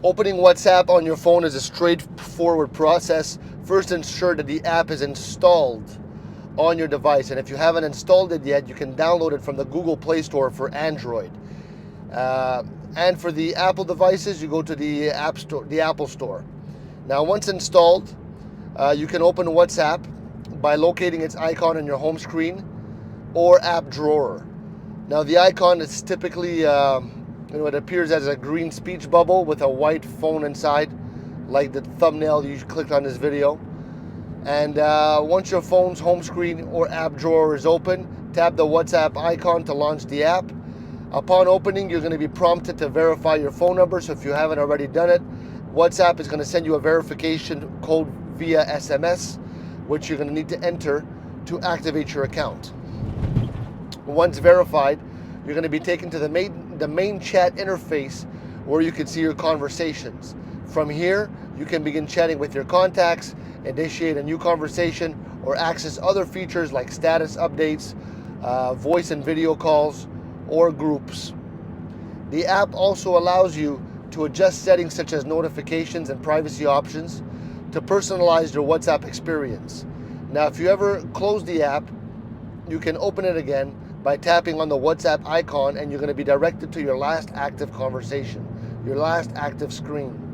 Opening WhatsApp on your phone is a straightforward process. First, ensure that the app is installed on your device, and if you haven't installed it yet, you can download it from the Google Play Store for Android. Uh, and for the Apple devices, you go to the App Store, the Apple Store. Now, once installed, you can open WhatsApp by locating its icon on your home screen or app drawer. Now, the icon is typically, it appears as a green speech bubble with a white phone inside, like the thumbnail you clicked on this video. And once your phone's home screen or app drawer is open, tap the WhatsApp icon to launch the app. Upon opening, you're going to be prompted to verify your phone number. So if you haven't already done it, WhatsApp is going to send you a verification code via SMS, which you're going to need to enter to activate your account. Once verified, you're going to be taken to the main chat interface where you can see your conversations. From here, you can begin chatting with your contacts, initiate a new conversation, or access other features like status updates, voice and video calls, or groups. The app also allows you to adjust settings such as notifications and privacy options to personalize your WhatsApp experience. Now, if you ever close the app, you can open it again by tapping on the WhatsApp icon, and you're going to be directed to your last active conversation, your last active screen.